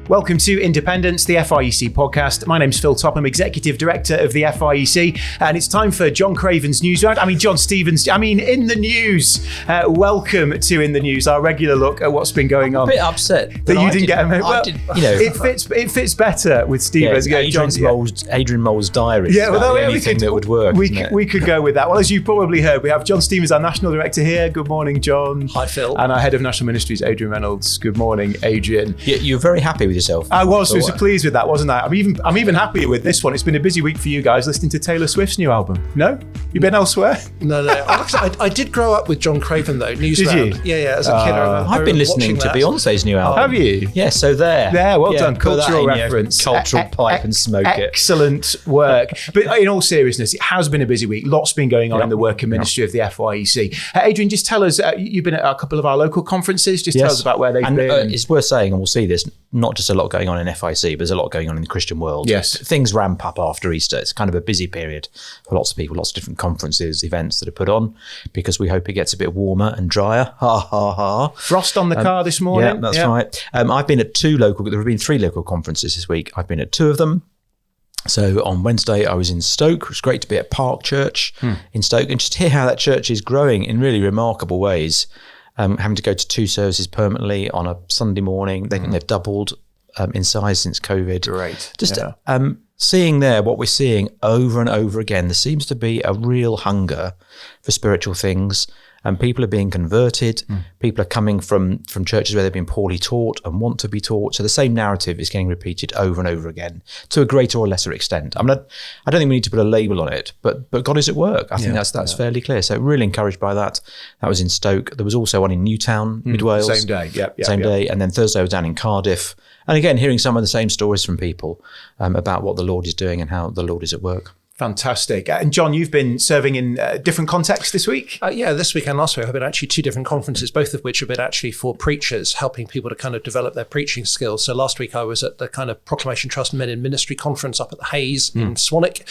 Welcome to Independence, the FIEC podcast. My name's Phil Topham, Executive Director of the FIEC, and it's time for John Craven's News Round. John Stevens, In the News. Welcome to In the News, our regular look at what's been going on. I'm a bit upset that you didn't get him. Well, it fits better with Stevens. Yeah, Adrian Reynolds' diary. Yeah, well, the only thing that would work. We could go with that. Well, as you've probably heard, we have John Stevens, our National Director here. Good morning, John. Hi, Phil. And our Head of National Ministries, Adrian Reynolds. Good morning, Adrian. You're very happy with yourself. I was pleased with that, wasn't I? I'm even happier with this one. It's been a busy week for you guys listening to Taylor Swift's new album. No? You been elsewhere? No. I did grow up with John Craven, though. News Round. You? Yeah. As a kid, I remember. I've been listening to Beyonce's new album. Have you? Yeah. So there. Well done. Cultural reference. Cultural pipe and smoke it. Excellent work. But in all seriousness, it has been a busy week. Lots been going on in the work and ministry of the FIEC. Adrian, just tell us. You've been at a couple of our local conferences. Just tell us about where they've been. It's worth saying, and we'll see this. Not just a lot going on in FIEC, but there's a lot going on in the Christian world. Yes. Things ramp up after Easter. It's kind of a busy period for lots of people, lots of different conferences, events that are put on, because we hope it gets a bit warmer and drier. Ha, ha, ha. Frost on the car this morning. Yeah, that's right. I've been at there have been 3 local conferences this week. I've been at 2 of them. So on Wednesday, I was in Stoke. It was great to be at Park Church in Stoke and just hear how that church is growing in really remarkable ways. Having to go to 2 services permanently on a Sunday morning. They think they've doubled in size since COVID. Great. Just seeing there what we're seeing over and over again. There seems to be a real hunger for spiritual things. And people are being converted. People are coming from churches where they've been poorly taught and want to be taught. So the same narrative is getting repeated over and over again to a greater or lesser extent. I don't think we need to put a label on it, but God is at work. I think that's fairly clear. So really encouraged by that. That was in Stoke. There was also one in Newtown, Mid Wales. Same day. Same day. And then Thursday I was down in Cardiff. And again, hearing some of the same stories from people about what the Lord is doing and how the Lord is at work. Fantastic. And John, you've been serving in different contexts this week? This week and last week I've been actually 2 different conferences, both of which have been actually for preachers, helping people to kind of develop their preaching skills. So last week I was at the kind of Proclamation Trust Men in Ministry conference up at the Hayes in Swanwick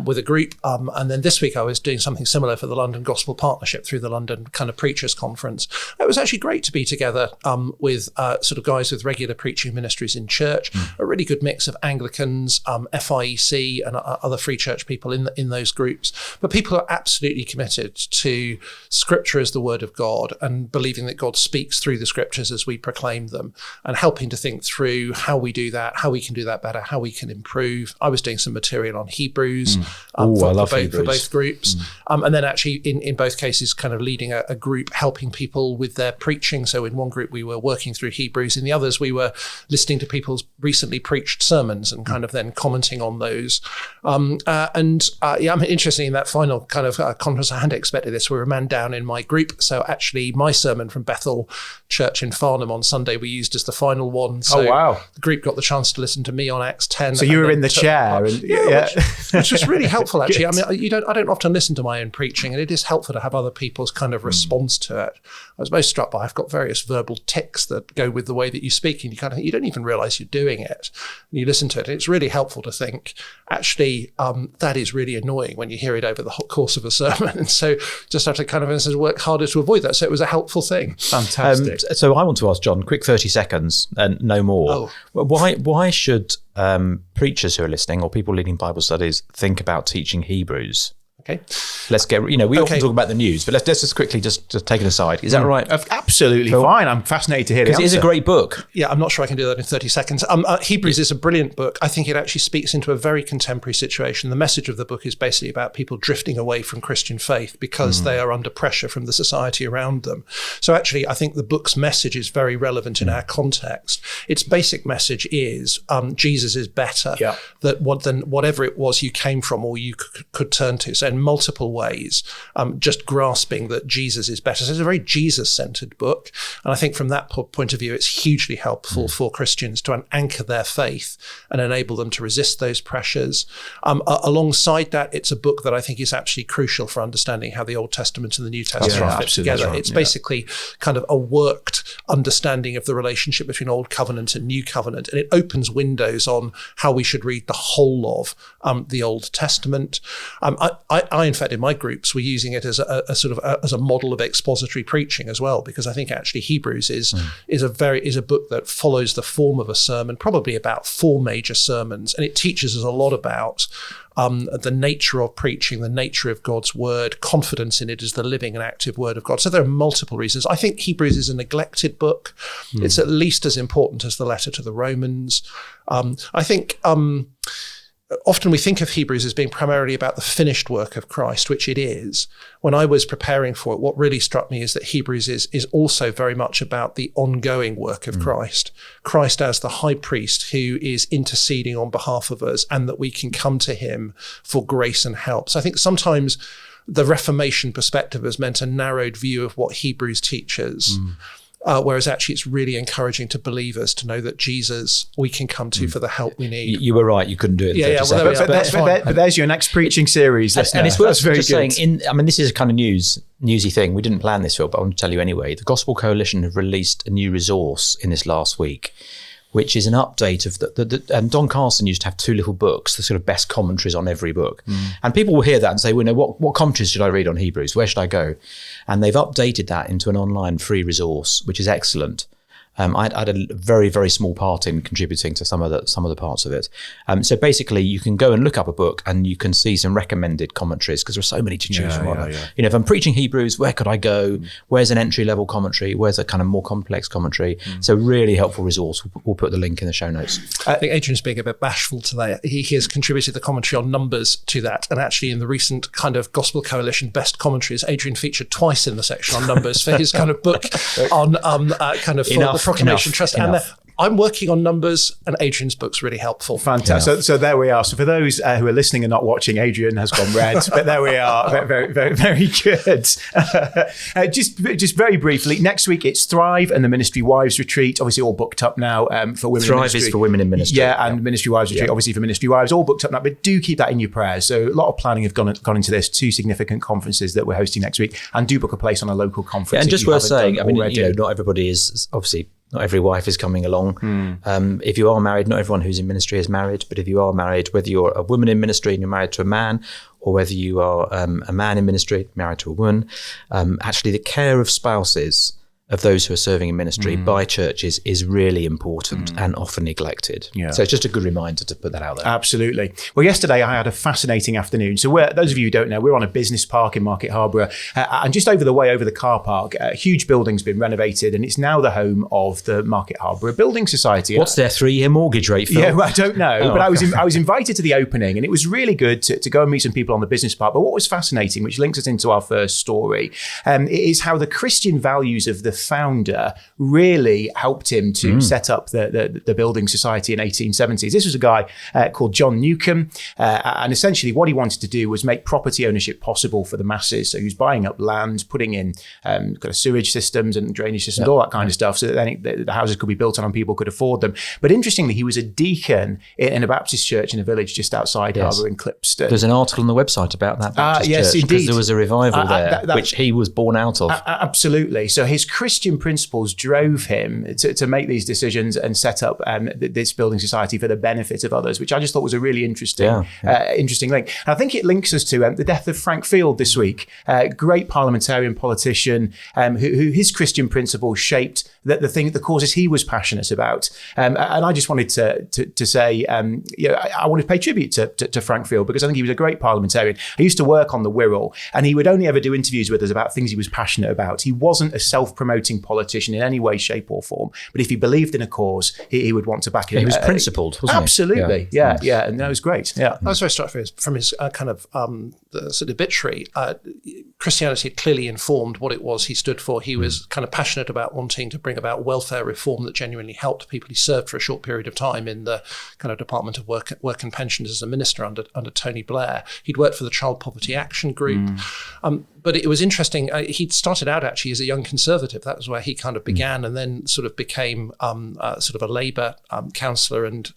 with a group. And then this week I was doing something similar for the London Gospel Partnership through the London kind of Preachers Conference. It was actually great to be together with sort of guys with regular preaching ministries in church, a really good mix of Anglicans, FIEC and other free church people in those groups. But people are absolutely committed to Scripture as the Word of God and believing that God speaks through the Scriptures as we proclaim them, and helping to think through how we do that, how we can do that better, how we can improve. I was doing some material on Hebrews for both groups. And then actually in both cases kind of leading a group helping people with their preaching. So in one group we were working through Hebrews, in the others we were listening to people's recently preached sermons and kind of then commenting on those. Interestingly, in that final kind of conference, I hadn't expected this. We were a man down in my group. So actually my sermon from Bethel Church in Farnham on Sunday we used as the final one. So the group got the chance to listen to me on Acts 10. So you were in the chair. Which was really helpful, actually. I don't often listen to my own preaching, and it is helpful to have other people's kind of response to it. I was most struck by I've got various verbal tics that go with the way that you speak, and you don't even realise you're doing it. And you listen to it, and it's really helpful to think, actually, that is really annoying when you hear it over the whole course of a sermon. And so just have to kind of work harder to avoid that. So it was a helpful thing. Fantastic. So I want to ask John, quick 30 seconds and no more. Why should preachers who are listening or people leading Bible studies think about teaching Hebrews? Okay. Let's get, we often talk about the news, but let's just quickly just take it aside. Is that right? Absolutely fine. I'm fascinated to hear the answer. It is a great book. Yeah, I'm not sure I can do that in 30 seconds. Hebrews is a brilliant book. I think it actually speaks into a very contemporary situation. The message of the book is basically about people drifting away from Christian faith because they are under pressure from the society around them. So actually, I think the book's message is very relevant in our context. Its basic message is Jesus is better than whatever it was you came from or you could turn to. So in multiple ways, just grasping that Jesus is better. So it's a very Jesus-centered book. And I think from that point of view, it's hugely helpful for Christians to anchor their faith and enable them to resist those pressures. Alongside that, it's a book that I think is actually crucial for understanding how the Old Testament and the New Testament fit together. It's basically kind of a worked understanding of the relationship between Old Covenant and New Covenant. And it opens windows on how we should read the whole of the Old Testament. I in fact, in my groups, we're using it as a sort of as a model of expository preaching as well, because I think actually Hebrews is a book that follows the form of a sermon, probably about 4 major sermons, and it teaches us a lot about the nature of preaching, the nature of God's word, confidence in it as the living and active word of God. So there are multiple reasons. I think Hebrews is a neglected book. It's at least as important as the letter to the Romans. I think often we think of Hebrews as being primarily about the finished work of Christ, which it is. When I was preparing for it, what really struck me is that Hebrews is also very much about the ongoing work of Christ. Christ as the high priest who is interceding on behalf of us, and that we can come to him for grace and help. So I think sometimes the Reformation perspective has meant a narrowed view of what Hebrews teaches. Whereas actually it's really encouraging to believers to know that Jesus we can come to for the help we need. You were right, you couldn't do it. But there's your next preaching series. And it's worth just saying, this is a kind of newsy thing. We didn't plan this, Phil, but I want to tell you anyway. The Gospel Coalition have released a new resource in this last week, which is an update of Don Carson used to have 2 little books, the sort of best commentaries on every book. And people will hear that and say, well, what commentaries should I read on Hebrews? Where should I go? And they've updated that into an online free resource, which is excellent. I had a very, very small part in contributing to some of the parts of it. So basically, you can go and look up a book and you can see some recommended commentaries, because there are so many to choose from. If I'm preaching Hebrews, where could I go? Where's an entry-level commentary? Where's a kind of more complex commentary? So really helpful resource. We'll put the link in the show notes. I think Adrian's being a bit bashful today. He has contributed the commentary on Numbers to that. And actually in the recent kind of Gospel Coalition Best Commentaries, Adrian featured twice in the section on Numbers for his kind of book on kind of the Proclamation Trust. And I'm working on Numbers, and Adrian's book's really helpful. Fantastic. So there we are. So for those who are listening and not watching, Adrian has gone red, but there we are. Very, very, very good. Just very briefly, next week it's Thrive and the Ministry Wives Retreat, obviously all booked up now for women Thrive in ministry. Is for women in ministry. And Ministry Wives Retreat, obviously for Ministry Wives, all booked up now, but do keep that in your prayers. So a lot of planning have gone into this, 2 significant conferences that we're hosting next week, and do book a place on a local conference. And just worth saying, not everybody is obviously, not every wife is coming along. If you are married, not everyone who's in ministry is married, but if you are married, whether you're a woman in ministry and you're married to a man, or whether you are a man in ministry married to a woman, actually the care of spouses of those who are serving in ministry by churches is really important and often neglected. So it's just a good reminder to put that out there. Absolutely. Well, yesterday I had a fascinating afternoon. So those of you who don't know, we're on a business park in Market Harborough, and just over the car park, a huge building's been renovated, and it's now the home of the Market Harborough Building Society. What's their 3-year mortgage rate, Phil? Yeah, well, I don't know, but I was invited to the opening, and it was really good to go and meet some people on the business park. But what was fascinating, which links us into our first story, is how the Christian values of the founder really helped him to set up the building society in 1870s. This was a guy called John Newcomb, and essentially what he wanted to do was make property ownership possible for the masses. So he was buying up land, putting in kind of sewage systems and drainage systems, all that kind of stuff, so that then the houses could be built on and people could afford them. But interestingly, he was a deacon in a Baptist church in a village just outside Harbour in Clipston. There's an article on the website about that Baptist church, indeed. because there was a revival there, which he was born out of. Absolutely. So his Christian principles drove him to make these decisions and set up this building society for the benefit of others, which I just thought was a really interesting link. And I think it links us to the death of Frank Field this week, great parliamentarian politician who his Christian principles shaped the causes he was passionate about. And I just wanted to say, I want to pay tribute to Frank Field, because I think he was a great parliamentarian. I used to work on the Wirral, and he would only ever do interviews with us about things he was passionate about. He wasn't a self-promoting politician in any way, shape or form, but if he believed in a cause, he would want to back it. He was principled, wasn't absolutely. he? Absolutely. Yeah. And that was great. Yeah. I was very struck from his kind of the sort of obituary. Christianity had clearly informed what it was he stood for. He was kind of passionate about wanting to bring about welfare reform that genuinely helped people. He served for a short period of time in the kind of Department of Work and Pensions as a minister under Tony Blair. He'd worked for the Child Poverty Action Group. But it was interesting. He'd started out actually as a young Conservative. That was where he kind of began, and then sort of became sort of a Labour councillor and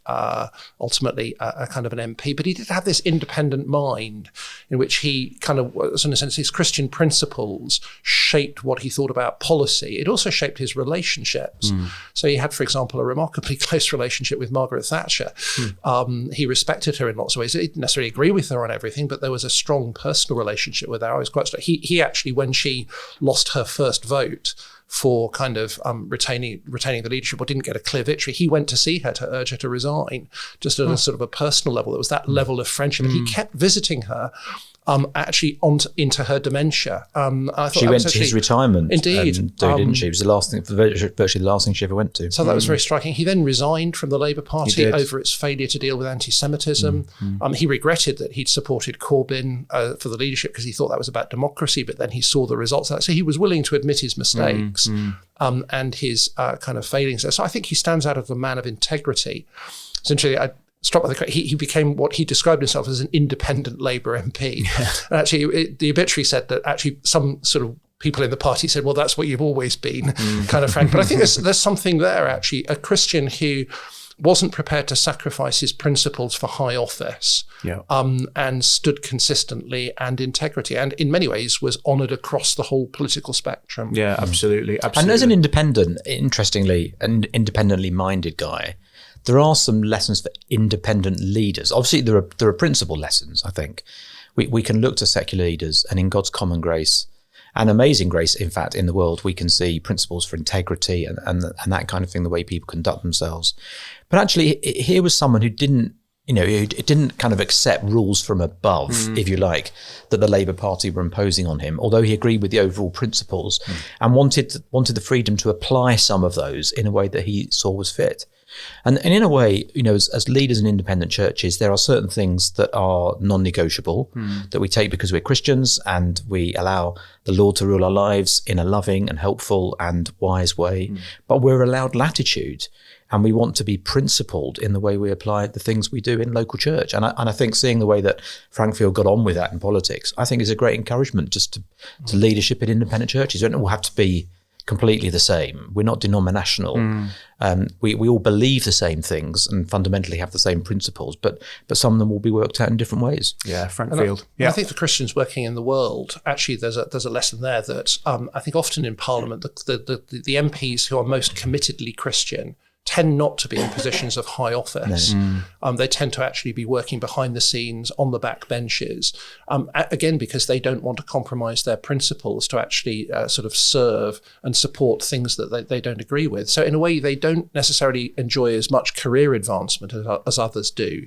ultimately a kind of an MP. But he did have this independent mind in which he kind of, in a sense, his Christian principles shaped what he thought about policy. It also shaped his relationships. So he had, for example, a remarkably close relationship with Margaret Thatcher. He respected her in lots of ways. He didn't necessarily agree with her on everything, but there was a strong personal relationship with her. I was quite struck. He actually, when she lost her first vote for kind of retaining the leadership, or didn't get a clear victory, he went to see her to urge her to resign, just at a sort of a personal level. There was that level of friendship. And he kept visiting her actually into her dementia. I thought she went to his retirement. Indeed. Didn't she? It was the last thing, virtually the last thing she ever went to. So that was very striking. He then resigned from the Labour Party over its failure to deal with anti-Semitism. He regretted that he'd supported Corbyn for the leadership because he thought that was about democracy, but then he saw the results of that. So he was willing to admit his mistakes and his kind of failings. So I think he stands out as a man of integrity. Essentially, struck by he became what he described himself as an independent Labour MP. And actually, the obituary said that actually some sort of people in the party said, well, that's what you've always been, kind of frank. But I think there's something there, actually, a Christian who wasn't prepared to sacrifice his principles for high office and stood consistently and integrity, and in many ways was honoured across the whole political spectrum. Yeah, absolutely. And as an independently minded guy, there are some lessons for independent leaders. Obviously, there are principal lessons, I think. We can look to secular leaders, and in God's common grace and amazing grace, in fact, in the world, we can see principles for integrity and that kind of thing, the way people conduct themselves. But actually, here was someone who didn't kind of accept rules from above, if you like, that the Labour Party were imposing on him, although he agreed with the overall principles and wanted the freedom to apply some of those in a way that he saw was fit. And in a way, as leaders in independent churches, there are certain things that are non-negotiable that we take because we're Christians and we allow the Lord to rule our lives in a loving and helpful and wise way. But we're allowed latitude, and we want to be principled in the way we apply the things we do in local church. And I think seeing the way that Frank Field got on with that in politics, I think is a great encouragement just to leadership in independent churches. We don't all have to be completely the same. We're not denominational. We all believe the same things and fundamentally have the same principles, but some of them will be worked out in different ways. Yeah, Frank Field. I think for Christians working in the world, actually there's a lesson there that I think often in Parliament, the MPs who are most committedly Christian tend not to be in positions of high office. They tend to actually be working behind the scenes on the back benches, again, because they don't want to compromise their principles to actually sort of serve and support things that they don't agree with. So in a way, they don't necessarily enjoy as much career advancement as others do.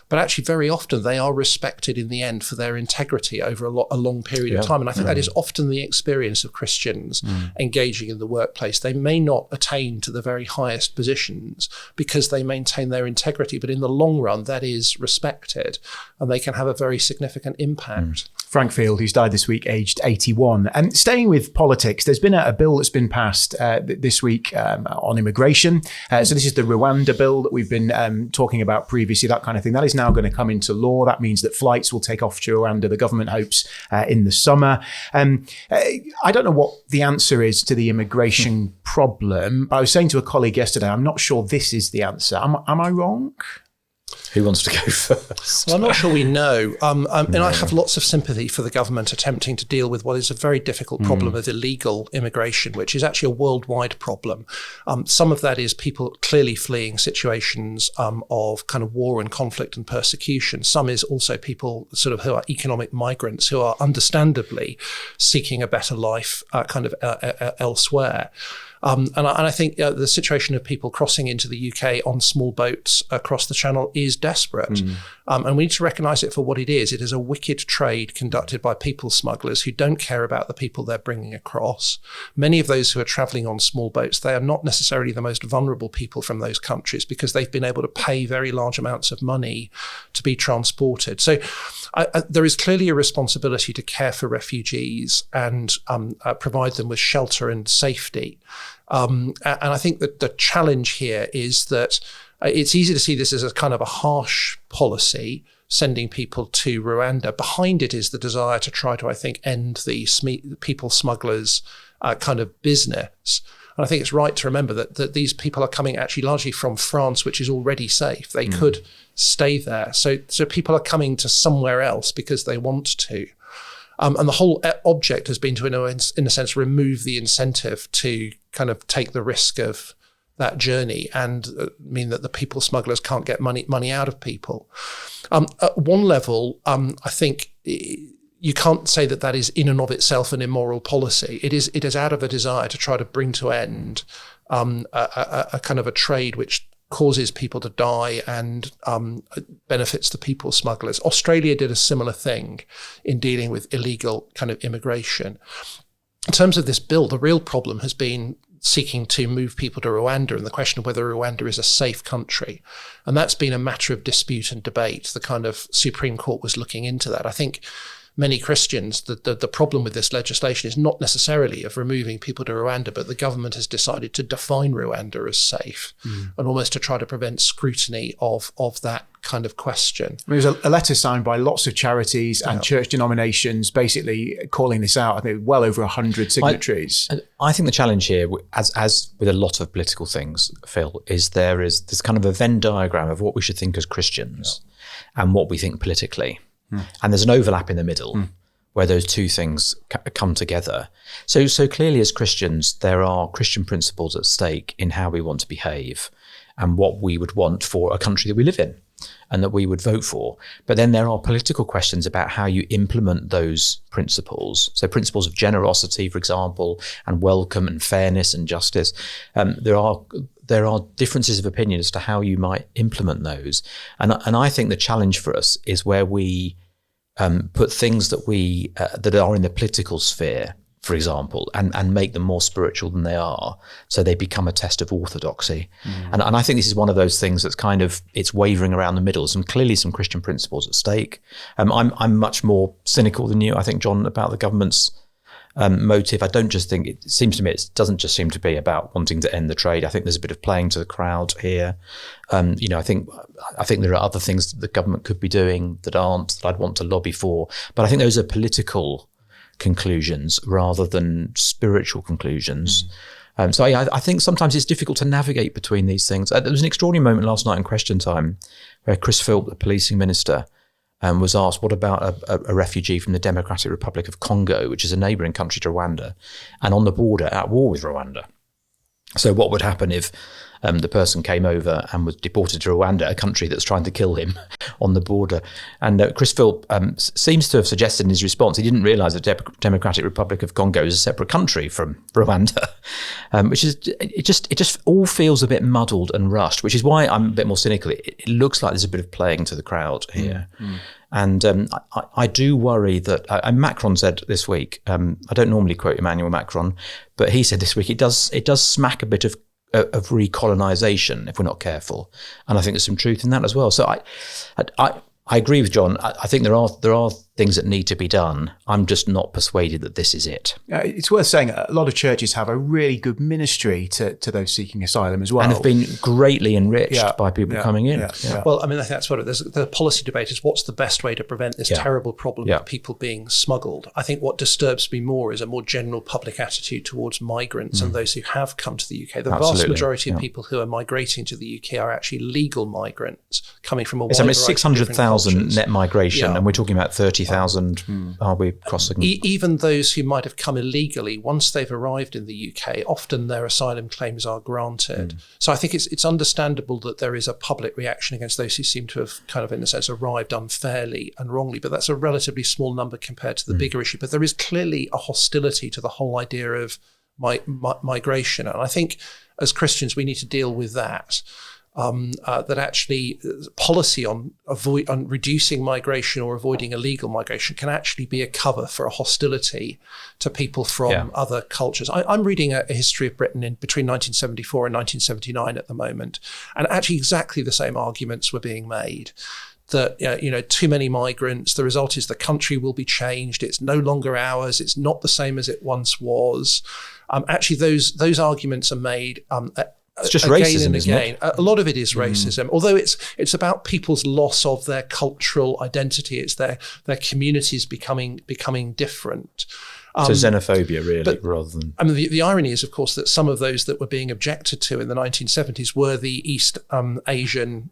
But actually, very often, they are respected in the end for their integrity over a long period of time. And I think that is often the experience of Christians engaging in the workplace. They may not attain to the very highest positions because they maintain their integrity, but in the long run, that is respected and they can have a very significant impact. Frank Field, who's died this week, aged 81. And staying with politics, there's been a bill that's been passed this week on immigration. So this is the Rwanda bill that we've been talking about previously, that kind of thing. That is now going to come into law. That means that flights will take off to Rwanda, the government hopes, in the summer. I don't know what the answer is to the immigration problem, but I was saying to a colleague yesterday, I'm not sure this is the answer. Am I wrong? Who wants to go first? Well, I'm not sure we know. And I have lots of sympathy for the government attempting to deal with what is a very difficult problem of illegal immigration, which is actually a worldwide problem. Some of that is people clearly fleeing situations of kind of war and conflict and persecution. Some is also people sort of who are economic migrants who are understandably seeking a better life elsewhere. And I think the situation of people crossing into the UK on small boats across the Channel is desperate. And we need to recognise it for what it is. It is a wicked trade conducted by people smugglers who don't care about the people they're bringing across. Many of those who are travelling on small boats, they are not necessarily the most vulnerable people from those countries because they've been able to pay very large amounts of money to be transported. So there is clearly a responsibility to care for refugees and provide them with shelter and safety. And I think that the challenge here is that it's easy to see this as a kind of a harsh policy sending people to Rwanda. Behind it is the desire to try to, I think, end the people smugglers kind of business. And I think it's right to remember that these people are coming actually largely from France, which is already safe. They could stay there. So people are coming to somewhere else because they want to. And the whole object has been to, in a sense, remove the incentive to kind of take the risk of that journey and mean that the people smugglers can't get money out of people. At one level, I think you can't say that is in and of itself an immoral policy. It is out of a desire to try to bring to end a kind of a trade which causes people to die and benefits the people smugglers. Australia did a similar thing in dealing with illegal kind of immigration. In terms of this bill, the real problem has been seeking to move people to Rwanda and the question of whether Rwanda is a safe country. And that's been a matter of dispute and debate. The kind of Supreme Court was looking into that. I think many Christians, the problem with this legislation is not necessarily of removing people to Rwanda, but the government has decided to define Rwanda as safe and almost to try to prevent scrutiny of that kind of question. There was a letter signed by lots of charities and church denominations basically calling this out. I think well over 100 signatories. I think the challenge here, as with a lot of political things, Phil, is there's kind of a Venn diagram of what we should think as Christians and what we think politically. And there's an overlap in the middle where those two things come together. So clearly as Christians, there are Christian principles at stake in how we want to behave and what we would want for a country that we live in and that we would vote for. But then there are political questions about how you implement those principles. So principles of generosity, for example, and welcome and fairness and justice. There are differences of opinion as to how you might implement those. And I think the challenge for us is where we put things that are in the political sphere, for example, and make them more spiritual than they are, so they become a test of orthodoxy. And I think this is one of those things that's kind of, it's wavering around the middle. Clearly some Christian principles at stake. I'm much more cynical than you, I think, John, about the government's motive. I don't just think, it seems to me it doesn't just seem to be about wanting to end the trade. I think there's a bit of playing to the crowd here. I think there are other things that the government could be doing that I'd want to lobby for. But I think those are political conclusions rather than spiritual conclusions. So I think sometimes it's difficult to navigate between these things. There was an extraordinary moment last night in Question Time where Chris Philp, the policing minister, was asked, what about a refugee from the Democratic Republic of Congo, which is a neighbouring country to Rwanda, and on the border at war with Rwanda? So what would happen if the person came over and was deported to Rwanda, a country that's trying to kill him on the border? And Chris Philp seems to have suggested in his response he didn't realise the Democratic Republic of Congo is a separate country from Rwanda, which is it just all feels a bit muddled and rushed, which is why I'm a bit more cynical. It looks like there's a bit of playing to the crowd here. And I do worry that Macron said this week, I don't normally quote Emmanuel Macron, but he said this week it does smack a bit of recolonisation if we're not careful, and I think there's some truth in that as well. So I agree with John. I think there are things that need to be done. I'm just not persuaded that this is it. It's worth saying a lot of churches have a really good ministry to those seeking asylum as well, and have been greatly enriched by people coming in. Well, I mean, I think that's what the policy debate is. What's the best way to prevent this terrible problem of people being smuggled? I think what disturbs me more is a more general public attitude towards migrants and those who have come to the UK. The vast majority of people who are migrating to the UK are actually legal migrants coming from a wide variety of different 600,000 net migration, and we're talking about 30,000 are we crossing? Even those who might have come illegally, once they've arrived in the UK, often their asylum claims are granted. So I think it's understandable that there is a public reaction against those who seem to have kind of, in a sense, arrived unfairly and wrongly, but that's a relatively small number compared to the bigger issue. But there is clearly a hostility to the whole idea of migration. And I think as Christians, we need to deal with that. That actually policy on reducing migration or avoiding illegal migration can actually be a cover for a hostility to people from other cultures. I'm reading a history of Britain in between 1974 and 1979 at the moment, and actually exactly the same arguments were being made. That too many migrants, the result is the country will be changed. It's no longer ours. It's not the same as it once was. Actually, those arguments are made It's just again racism, and isn't again. it? A lot of it is racism, although it's about people's loss of their cultural identity. It's their communities becoming different. So xenophobia, really, rather than... I mean, the irony is, of course, that some of those that were being objected to in the 1970s were the East Asian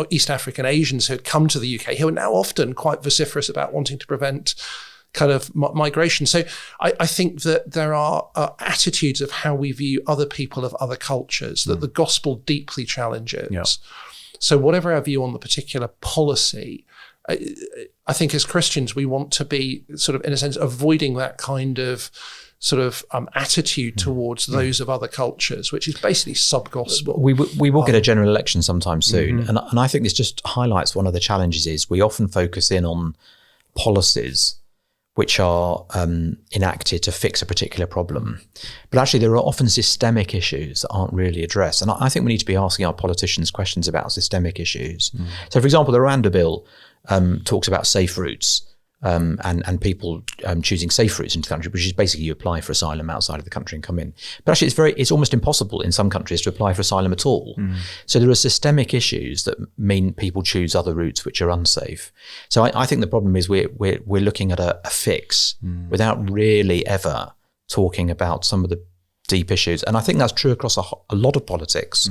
East African Asians who had come to the UK, who are now often quite vociferous about wanting to prevent kind of migration. So I think that there are attitudes of how we view other people of other cultures that the gospel deeply challenges. Yeah. So whatever our view on the particular policy, I think as Christians, we want to be sort of, in a sense, avoiding that kind of sort of attitude towards those of other cultures, which is basically sub-gospel. We will get a general election sometime soon. And I think this just highlights one of the challenges is we often focus in on policies which are enacted to fix a particular problem. But actually, there are often systemic issues that aren't really addressed. And I think we need to be asking our politicians questions about systemic issues. So, for example, the Rwanda bill talks about safe routes and people choosing safe routes into the country, which is basically you apply for asylum outside of the country and come in. But actually, it's almost impossible in some countries to apply for asylum at all. So there are systemic issues that mean people choose other routes which are unsafe. So I think the problem is we're looking at a fix without really ever talking about some of the deep issues. And I think that's true across a lot of politics.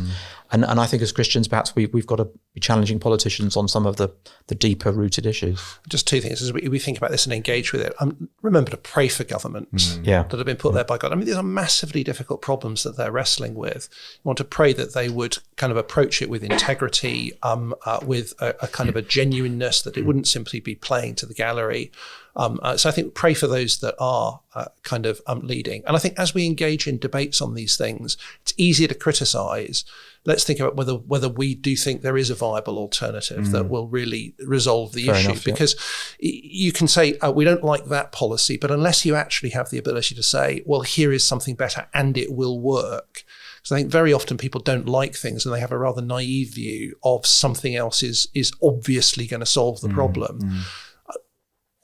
And I think as Christians, perhaps we've got to be challenging politicians on some of the deeper rooted issues. Just two things as we think about this and engage with it. Remember to pray for governments that have been put there by God. I mean, these are massively difficult problems that they're wrestling with. You want to pray that they would kind of approach it with integrity, with a kind of a genuineness, that it wouldn't simply be playing to the gallery. So I think pray for those that are kind of leading. And I think as we engage in debates on these things, it's easier to criticise. Let's think about whether we do think there is a viable alternative that will really resolve the issue. Enough, because you can say, we don't like that policy, but unless you actually have the ability to say, well, here is something better and it will work. So I think very often people don't like things and they have a rather naive view of something else is obviously going to solve the problem.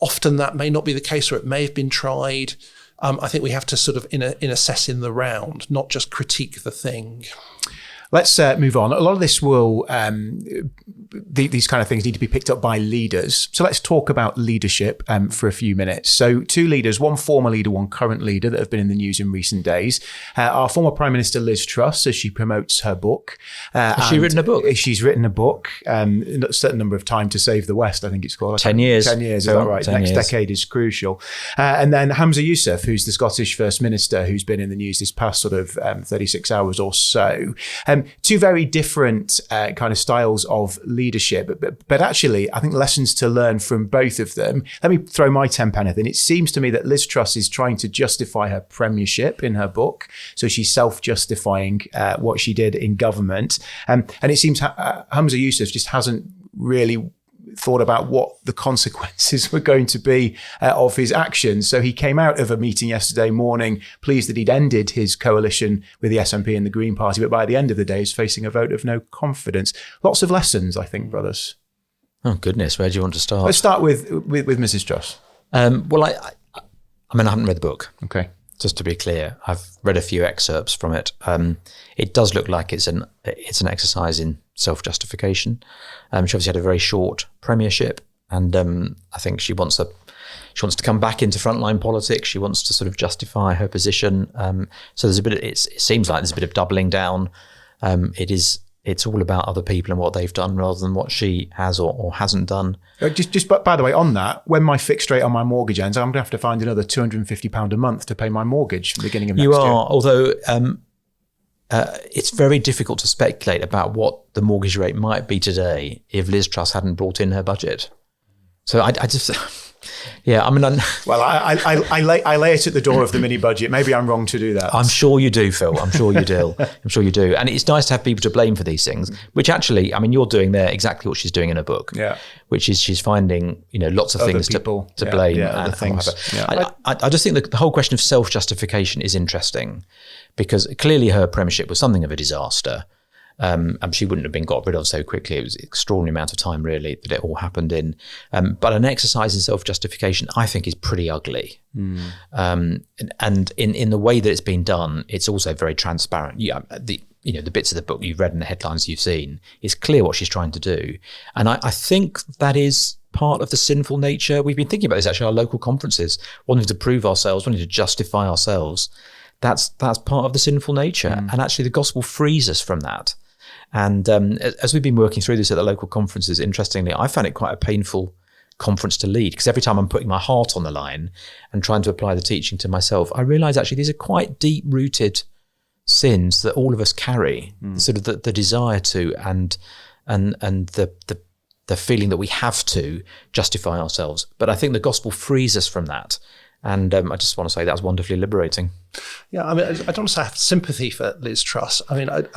Often that may not be the case, or it may have been tried. I think we have to sort of assess in the round, not just critique the thing. Let's move on. A lot of this will, these kind of things need to be picked up by leaders. So let's talk about leadership for a few minutes. So two leaders, one former leader, one current leader that have been in the news in recent days. Our former Prime Minister Liz Truss, as she promotes her book. Has she written a book? She's written a book, a certain number of Time to Save the West, I think it's called. 10 years. 10 years, is that right? Next decade is crucial. And then Humza Yousaf, who's the Scottish First Minister, who's been in the news this past sort of 36 hours or so. Two very different kind of styles of leadership, but actually I think lessons to learn from both of them. Let me throw my 10 pence in. It seems to me that Liz Truss is trying to justify her premiership in her book, so she's self-justifying what she did in government, and it seems Humza Yousaf just hasn't really thought about what the consequences were going to be of his actions. So he came out of a meeting yesterday morning pleased that he'd ended his coalition with the SNP and the Green Party, but by the end of the day is facing a vote of no confidence. Lots of lessons, I think, brothers. Oh goodness, where do you want to start? Let's start with Mrs. Truss. Well, I mean, I haven't read the book. Okay. Just to be clear, I've read a few excerpts from it. It does look like it's an exercise in self-justification. She obviously had a very short premiership, and I think she wants to come back into frontline politics. She wants to sort of justify her position. So there's a bit. It seems like there's a bit of doubling down. It's all about other people and what they've done rather than what she has or hasn't done. Just by the way, on that, when my fixed rate on my mortgage ends, I'm going to have to find another £250 a month to pay my mortgage from the beginning of next year. You are, although it's very difficult to speculate about what the mortgage rate might be today if Liz Truss hadn't brought in her budget. So I just... Yeah, I mean... I lay it at the door of the mini budget. Maybe I'm wrong to do that. I'm sure you do, Phil. I'm sure you do. I'm sure you do. And it's nice to have people to blame for these things, which actually, I mean, you're doing there exactly what she's doing in her book. Yeah. Which is she's finding, lots of other things people, to blame. Yeah, other things. Yeah. I just think the whole question of self-justification is interesting because clearly her premiership was something of a disaster. And she wouldn't have been got rid of so quickly. It was an extraordinary amount of time, really, that it all happened in. But an exercise in self-justification, I think, is pretty ugly. And in the way that it's been done, it's also very transparent. The bits of the book you've read and the headlines you've seen, it's clear what she's trying to do. And I think that is part of the sinful nature. We've been thinking about this, actually, our local conferences, wanting to prove ourselves, wanting to justify ourselves. That's part of the sinful nature. And actually the gospel frees us from that. And as we've been working through this at the local conferences, interestingly, I found it quite a painful conference to lead, because every time I'm putting my heart on the line and trying to apply the teaching to myself, I realise actually these are quite deep-rooted sins that all of us carry, sort of the desire to and the feeling that we have to justify ourselves. But I think the gospel frees us from that. And I just want to say that was wonderfully liberating. Yeah, I mean, I don't want to say I have sympathy for Liz Truss. I mean, at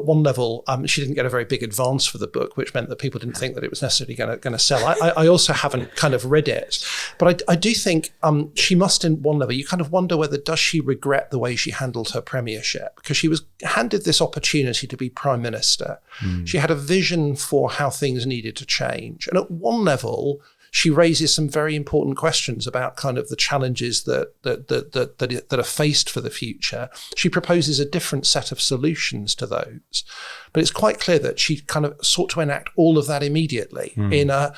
one level, she didn't get a very big advance for the book, which meant that people didn't think that it was necessarily going to sell. I also haven't kind of read it, but I do think she must, in one level, you kind of wonder whether does she regret the way she handled her premiership, because she was handed this opportunity to be Prime Minister. She had a vision for how things needed to change, and at one level, she raises some very important questions about kind of the challenges that are faced for the future. She proposes a different set of solutions to those. But it's quite clear that she kind of sought to enact all of that immediately in a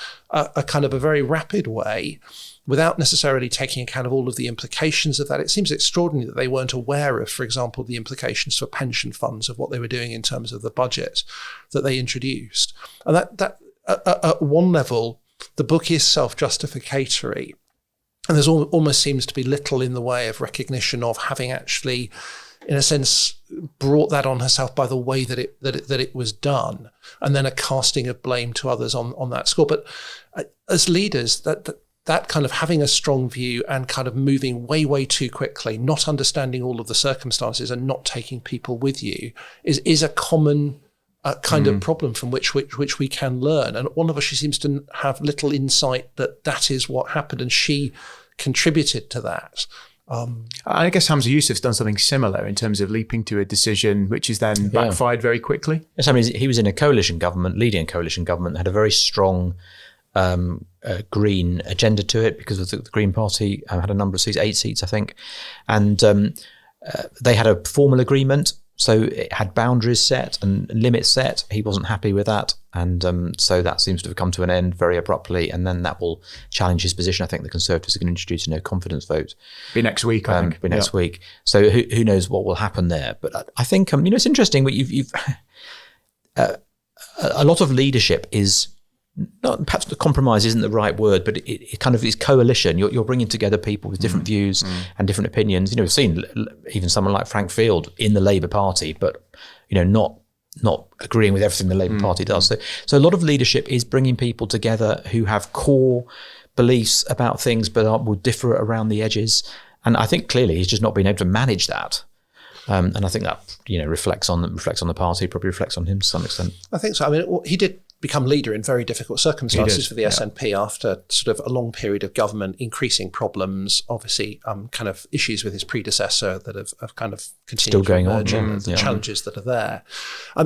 kind of a very rapid way, without necessarily taking account of all of the implications of that. It seems extraordinary that they weren't aware of, for example, the implications for pension funds of what they were doing in terms of the budget that they introduced. And that at one level, the book is self-justificatory, and there's almost seems to be little in the way of recognition of having actually, in a sense, brought that on herself by the way that it was done, and then a casting of blame to others on that score. But as leaders, that kind of having a strong view and kind of moving way too quickly, not understanding all of the circumstances and not taking people with you is a common kind of problem from which we can learn. And one of us, she seems to have little insight that is what happened, and she contributed to that. I guess Humza Yousaf's done something similar in terms of leaping to a decision which is then backfired very quickly. Yes, I mean, he was in a coalition government, leading a coalition government that had a very strong green agenda to it, because of the Green Party had a number of seats, 8 seats, I think. And they had a formal agreement. So it had boundaries set and limits set. He wasn't happy with that. And so that seems to have come to an end very abruptly. And then that will challenge his position. I think the Conservatives are going to introduce a no confidence vote. Be next week, I think. Be next week. So who knows what will happen there. But I think, it's interesting. But you've a lot of leadership is, not, perhaps the compromise isn't the right word, but it kind of is coalition. You're bringing together people with different views and different opinions. We've seen even someone like Frank Field in the Labour Party, but not agreeing with everything the Labour Party does. So a lot of leadership is bringing people together who have core beliefs about things, but will differ around the edges. And I think clearly he's just not been able to manage that. And I think that reflects on the party, probably reflects on him to some extent. I think so. I mean, he did become leader in very difficult circumstances for the SNP after sort of a long period of government, increasing problems, obviously kind of issues with his predecessor that have kind of continued still going to on, and the challenges that are there.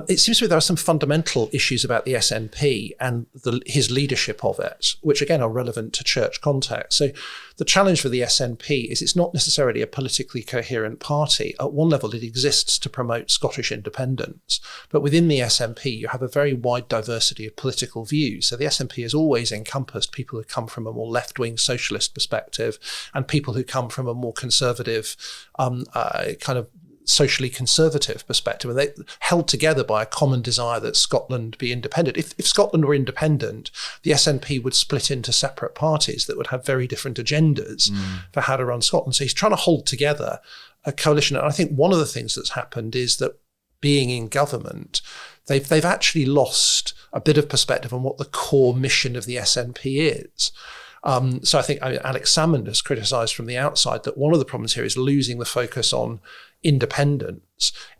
It seems to me there are some fundamental issues about the SNP and his leadership of it, which again are relevant to church context. So the challenge for the SNP is it's not necessarily a politically coherent party. At one level, it exists to promote Scottish independence, but within the SNP, you have a very wide diversity of political views. So the SNP has always encompassed people who come from a more left-wing socialist perspective and people who come from a more conservative, kind of socially conservative perspective, and they held together by a common desire that Scotland be independent. If Scotland were independent, the SNP would split into separate parties that would have very different agendas for how to run Scotland. So he's trying to hold together a coalition. And I think one of the things that's happened is that being in government, they've actually lost a bit of perspective on what the core mission of the SNP is. So I think Alex Salmond has criticised from the outside that one of the problems here is losing the focus on independence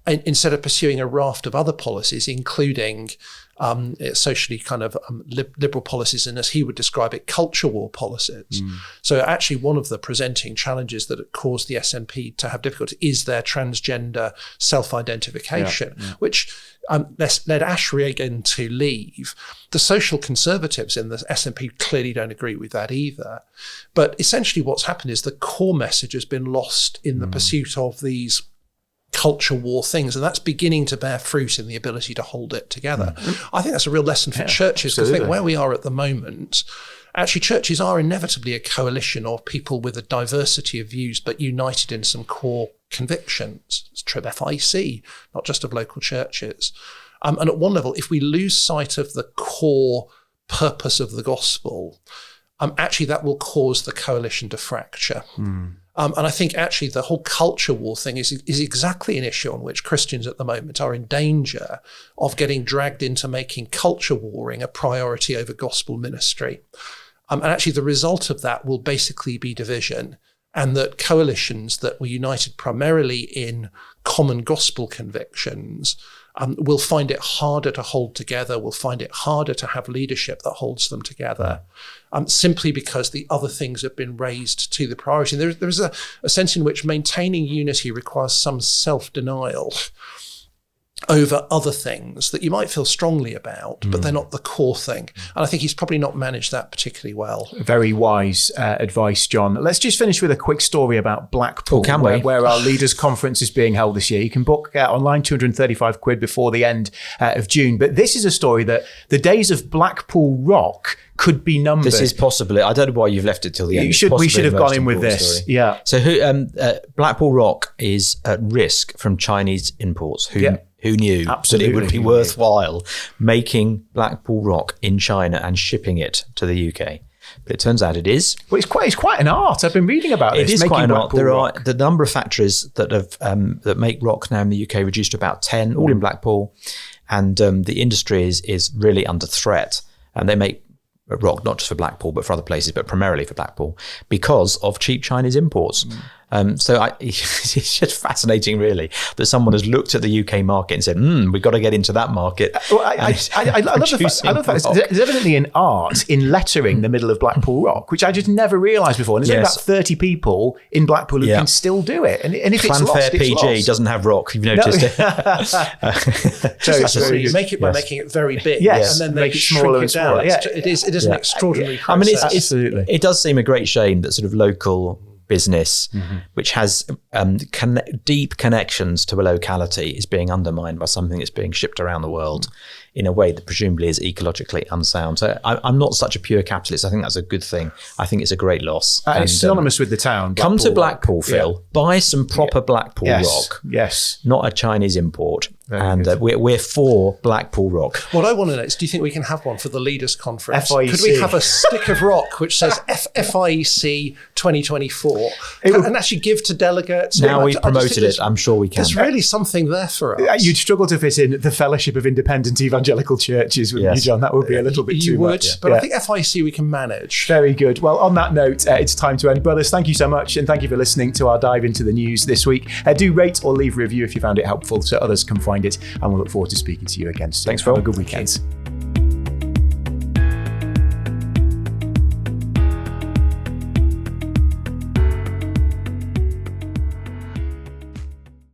instead of pursuing a raft of other policies, including socially kind of liberal policies, and as he would describe it, culture war policies. So actually one of the presenting challenges that have caused the SNP to have difficulty is their transgender self-identification, which led Ash Reagan to leave. The social conservatives in the SNP clearly don't agree with that either. But essentially what's happened is the core message has been lost in the pursuit of these culture war things, and that's beginning to bear fruit in the ability to hold it together. I think that's a real lesson for churches, because I think where we are at the moment, actually churches are inevitably a coalition of people with a diversity of views but united in some core convictions. It's true of FIEC, not just of local churches. And at one level, if we lose sight of the core purpose of the gospel, actually that will cause the coalition to fracture. And I think actually the whole culture war thing is exactly an issue on which Christians at the moment are in danger of getting dragged into making culture warring a priority over gospel ministry. And actually the result of that will basically be division, and that coalitions that were united primarily in common gospel convictions will find it harder to hold together, will find it harder to have leadership that holds them together, simply because the other things have been raised to the priority. And there's a sense in which maintaining unity requires some self-denial over other things that you might feel strongly about, but they're not the core thing. And I think he's probably not managed that particularly well. Very wise advice, John. Let's just finish with a quick story about Blackpool, where our leaders' conference is being held this year. You can book online, £235 before the end of June. But this is a story that the days of Blackpool rock could be numbered. This is possibly, I don't know why you've left it till the end. We should have gone in with this. Story. Yeah. So Blackpool rock is at risk from Chinese imports. Who knew that it would be worthwhile making Blackpool rock in China and shipping it to the UK? But it turns out it is. Well, it's quite an art. I've been reading about this. It is quite an art. There rock. are the number of factories that have that make rock now in the UK reduced to about 10, all in Blackpool, and the industry is really under threat. And they make rock not just for Blackpool but for other places, but primarily for Blackpool, because of cheap Chinese imports. It's just fascinating, really, that someone has looked at the UK market and said, we've got to get into that market. Well, I love the fact there's evidently an art in lettering the middle of Blackpool rock, which I just never realised before. And there's only about 30 people in Blackpool who can still do it. And if it's lost, PG lost. Doesn't have rock, you've noticed it. You make it by making it very big, and then they shrink it down. It is an extraordinary process. It does seem a great shame that sort of local business, which has deep connections to a locality, is being undermined by something that's being shipped around the world in a way that presumably is ecologically unsound. So I'm not such a pure capitalist. I think that's a good thing. I think it's a great loss. And it's synonymous with the town. Come to Blackpool, Phil. Buy some proper Blackpool rock. Yes. Not a Chinese import. We're for Blackpool rock. What I want to know is, do you think we can have one for the leaders' conference? FIEC. Could we have a stick of rock which says FIEC 2024 and actually give to delegates? Now we've promoted it, I'm sure we can. There's really something there for us. You'd struggle to fit in the Fellowship of Independent Evangelical Churches, wouldn't you, John? That would be a little bit too much. But I think FIEC we can manage. Very good. Well, on that note, it's time to end. Brothers, thank you so much, and thank you for listening to our dive into the news this week. Do rate or leave a review if you found it helpful so others can find it, and we'll look forward to speaking to you again soon. Thanks, Phil. Have a good weekend.